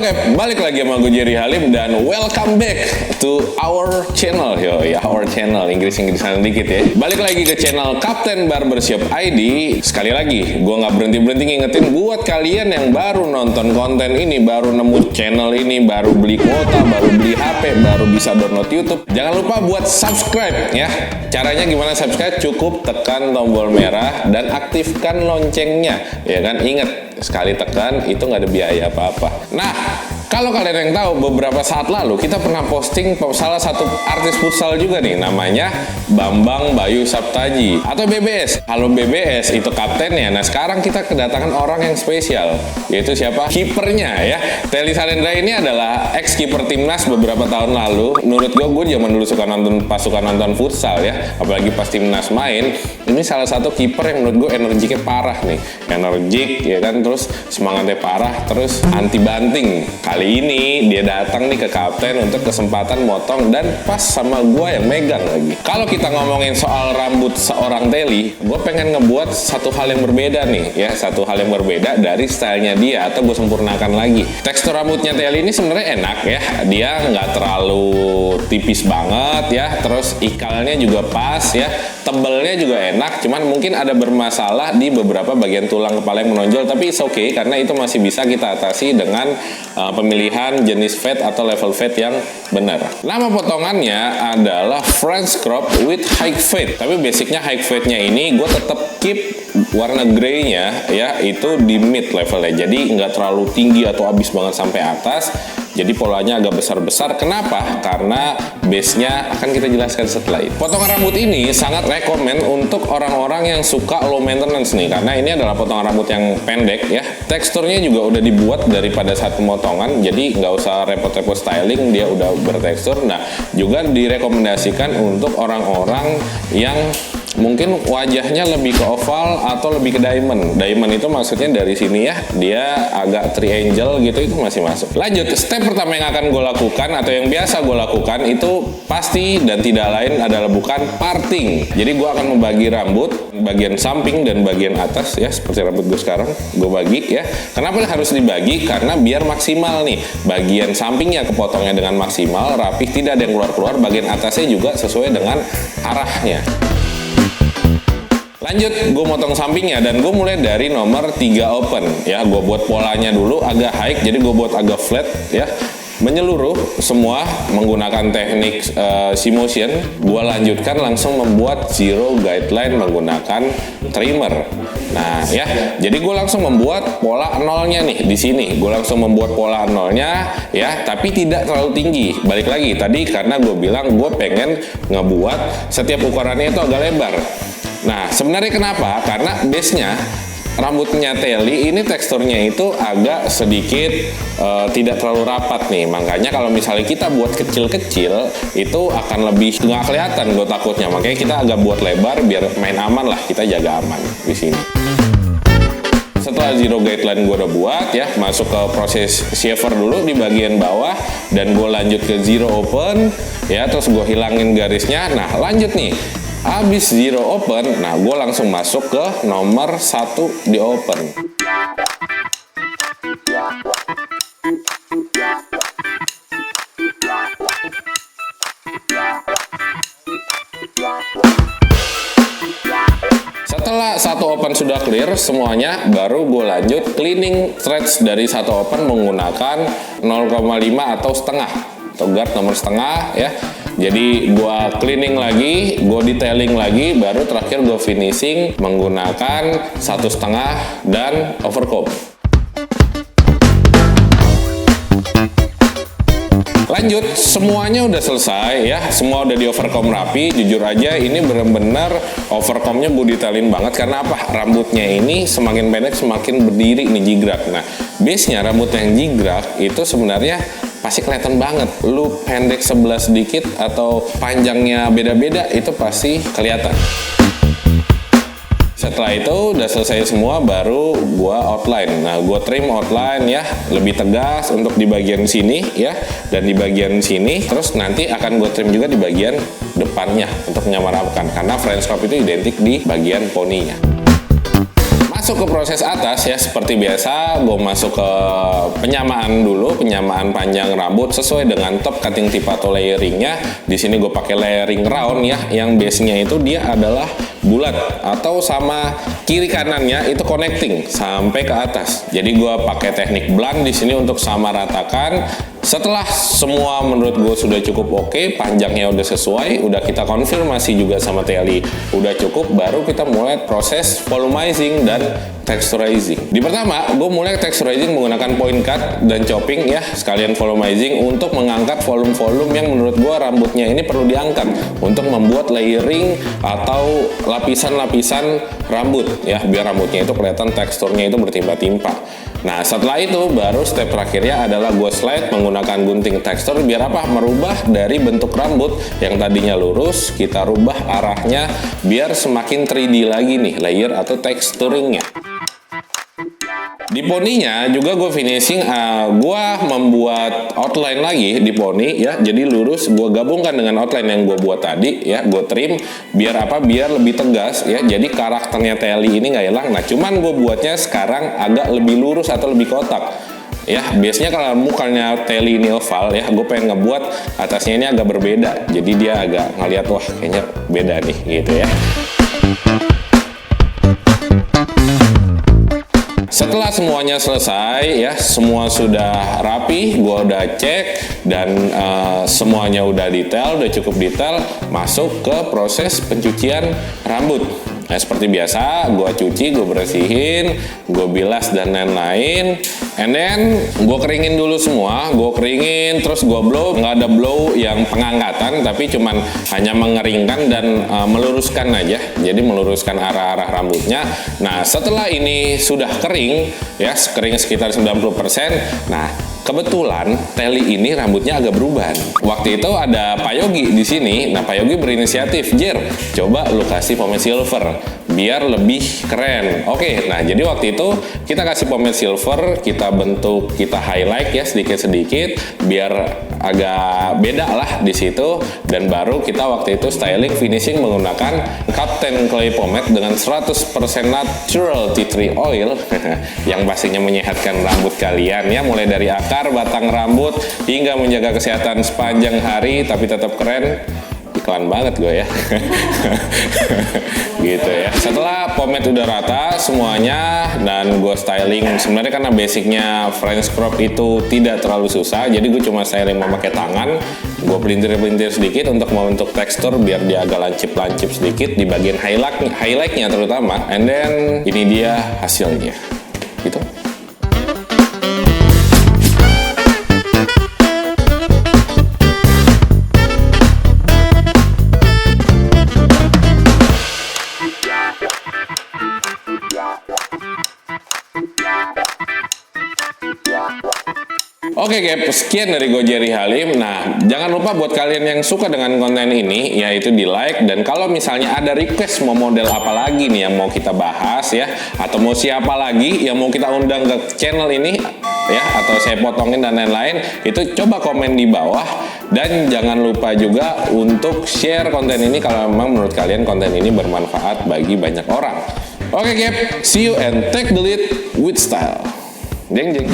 Oke, balik lagi sama gue Jerry Halim dan welcome back to our channel. Our channel, Inggris-Inggrisan dikit ya. Balik lagi ke channel Kapten Barbershop ID. Sekali lagi, gue nggak berhenti-berhenti ngingetin buat kalian yang baru nonton konten ini, baru nemu channel ini, baru beli kuota, baru beli HP, baru bisa download YouTube. Jangan lupa buat subscribe ya. Caranya gimana subscribe? Cukup tekan tombol merah dan aktifkan loncengnya. Ya kan, inget sekali tekan itu nggak ada biaya apa-apa. Nah, kalau kalian yang tahu, beberapa saat lalu kita pernah posting salah satu artis futsal juga nih, namanya Bambang Bayu Saptaji atau BBS. Halo BBS, itu kaptennya. Nah, sekarang kita kedatangan orang yang spesial, yaitu siapa? Kipernya ya. Teli Salendra ini adalah ex kiper timnas beberapa tahun lalu. Menurut gue zaman dulu suka nonton futsal ya, apalagi pas timnas main. Ini salah satu kiper yang menurut gue energiknya parah nih, energik ya kan, terus semangatnya parah, terus anti banting. Kali ini dia datang nih ke kapten untuk kesempatan motong dan pas sama gue yang megang lagi. Kalau kita ngomongin soal rambut seorang Teli, gue pengen ngebuat satu hal yang berbeda nih ya, satu hal yang berbeda dari stylenya dia, atau gue sempurnakan lagi. Tekstur rambutnya Teli ini sebenarnya enak ya, dia nggak terlalu tipis banget ya, terus ikalnya juga pas ya, tebelnya juga enak, cuman mungkin ada bermasalah di beberapa bagian tulang kepala yang menonjol, tapi it's okay karena itu masih bisa kita atasi dengan pemilihan jenis fade atau level fade yang benar. Nama potongannya adalah French crop with high fade, tapi basicnya high fade-nya ini gue tetap keep warna grey-nya ya, itu di mid levelnya, jadi nggak terlalu tinggi atau abis banget sampai atas. Jadi polanya agak besar-besar. Kenapa? Karena base-nya akan kita jelaskan setelah itu. Potongan rambut ini sangat rekomen untuk orang-orang yang suka low maintenance nih, karena ini adalah potongan rambut yang pendek ya. Teksturnya juga udah dibuat daripada saat pemotongan, jadi nggak usah repot-repot styling, dia udah bertekstur. Nah, juga direkomendasikan untuk orang-orang yang mungkin wajahnya lebih ke oval atau lebih ke diamond. Diamond itu maksudnya dari sini ya, dia agak triangle gitu, itu masih masuk. Lanjut, step pertama yang akan gue lakukan atau yang biasa gue lakukan itu pasti dan tidak lain adalah bukan parting. Jadi gue akan membagi rambut bagian samping dan bagian atas ya, seperti rambut gue sekarang gue bagi ya. Kenapa harus dibagi? Karena biar maksimal nih, bagian sampingnya kepotongnya dengan maksimal, rapih, tidak ada yang keluar-keluar. Bagian atasnya juga sesuai dengan arahnya. Lanjut, gue motong sampingnya dan gue mulai dari nomor 3 open ya. Gue buat polanya dulu agak high, jadi gue buat agak flat ya, menyeluruh semua menggunakan teknik C-motion. Gue lanjutkan langsung membuat zero guideline menggunakan trimmer. Nah ya, jadi gue langsung membuat pola nolnya nih di sini. Gue langsung membuat pola nolnya ya, tapi tidak terlalu tinggi. Balik lagi tadi karena gue bilang gue pengen ngebuat setiap ukurannya itu agak lebar. Nah, sebenarnya kenapa? Karena base-nya, rambutnya Teli ini teksturnya itu agak sedikit tidak terlalu rapat nih. Makanya kalau misalnya kita buat kecil-kecil, itu akan lebih nggak kelihatan, gue takutnya. Makanya kita agak buat lebar biar main aman lah, kita jaga aman di sini. Setelah zero guideline gue udah buat ya, masuk ke proses shaver dulu di bagian bawah, dan gue lanjut ke zero open ya, terus gue hilangin garisnya. Nah, lanjut nih. Habis zero open, nah gue langsung masuk ke nomor 1 di open. Setelah 1 open sudah clear semuanya, baru gue lanjut cleaning threads dari 1 open menggunakan 0,5 atau setengah, atau guard nomor setengah ya. Jadi gue cleaning lagi, gue detailing lagi, baru terakhir gue finishing menggunakan 1,5 dan overcomb. Lanjut, semuanya udah selesai ya, semua udah di overcomb rapi. Jujur aja ini bener-bener overcombnya gue detailin banget. Karena apa? Rambutnya ini semakin pendek semakin berdiri nih, jigrak. Nah, base-nya rambut yang jigrak itu sebenarnya pasti kelihatan banget. Lu pendek sebelah sedikit atau panjangnya beda-beda, itu pasti kelihatan. Setelah itu udah selesai semua, baru gua outline. Nah, gua trim outline ya, lebih tegas untuk di bagian sini ya, dan di bagian sini. Terus nanti akan gua trim juga di bagian depannya untuk menyamaratakan, karena French crop itu identik di bagian poninya. masuk ke proses atas ya, seperti biasa gue masuk ke penyamaan dulu, penyamaan panjang rambut sesuai dengan top cutting tip atau layering-nya. Di sini gue pakai layering round ya, yang base-nya itu dia adalah bulat atau sama kiri kanannya itu connecting sampai ke atas. Jadi gue pakai teknik blunt di sini untuk sama ratakan. Setelah semua menurut gue sudah cukup oke, panjangnya udah sesuai, udah kita konfirmasi juga sama Teli udah cukup, baru kita mulai proses volumizing dan texturizing. Di pertama, gue mulai texturizing menggunakan point cut dan chopping ya, sekalian volumizing untuk mengangkat volume-volume yang menurut gue rambutnya ini perlu diangkat untuk membuat layering atau lapisan-lapisan rambut ya, biar rambutnya itu kelihatan teksturnya itu bertimpa-timpa. Nah, setelah itu baru step terakhirnya adalah gue slide menggunakan gunting tekstur biar apa? Merubah dari bentuk rambut yang tadinya lurus, kita rubah arahnya biar semakin 3D lagi nih layer atau texturingnya. Di poninya juga gue finishing, gue membuat outline lagi di poni ya, jadi lurus gue gabungkan dengan outline yang gue buat tadi ya, gue trim biar apa? Biar lebih tegas ya, jadi karakternya Teli ini nggak hilang. Nah, cuman gue buatnya sekarang agak lebih lurus atau lebih kotak ya. Biasanya kalau mukanya Teli ini oval ya, gue pengen ngebuat atasnya ini agak berbeda, jadi dia agak ngeliat wah kayaknya beda nih gitu ya. Setelah semuanya selesai ya, semua sudah rapi, gue udah cek dan semuanya udah detail, udah cukup detail, masuk ke proses pencucian rambut. Nah, seperti biasa, gue cuci, gue bersihin, gue bilas dan lain-lain. And then, gue keringin dulu semua, gue keringin, terus gue blow. Nggak ada blow yang pengangkatan, tapi cuman hanya mengeringkan dan meluruskan aja. Jadi meluruskan arah-arah rambutnya. Nah, setelah ini sudah kering, ya kering sekitar 90%. Nah, kebetulan Teli ini rambutnya agak berubah. Waktu itu ada Pak Yogi di sini. Nah, Pak Yogi berinisiatif, Jer, coba lu kasih pomade silver biar lebih keren. Oke, nah jadi waktu itu kita kasih pomade silver, kita bentuk, kita highlight ya sedikit-sedikit biar agak beda lah di situ, dan baru kita waktu itu styling finishing menggunakan Captain Clay Pomade dengan 100% natural tea tree oil yang pastinya menyehatkan rambut kalian ya, mulai dari akar, batang rambut hingga menjaga kesehatan sepanjang hari tapi tetap keren. Iklan banget gue ya. Gitu ya. Setelah pomade udah rata semuanya dan gue styling, sebenarnya karena basicnya French crop itu tidak terlalu susah, jadi gue cuma styling memakai tangan. Gue pelintir-pelintir sedikit untuk membentuk tekstur biar dia agak lancip-lancip sedikit di bagian highlightnya terutama. And then ini dia hasilnya. Gitu. Oke guys, sekian dari gue Jerry Halim. Nah, jangan lupa buat kalian yang suka dengan konten ini, yaitu di like. Dan kalau misalnya ada request mau model apa lagi nih yang mau kita bahas ya, atau mau siapa lagi yang mau kita undang ke channel ini ya, atau saya potongin dan lain-lain, itu coba komen di bawah. Dan jangan lupa juga untuk share konten ini kalau memang menurut kalian konten ini bermanfaat bagi banyak orang. Oke guys, see you and take the lead with style. Jeng jeng.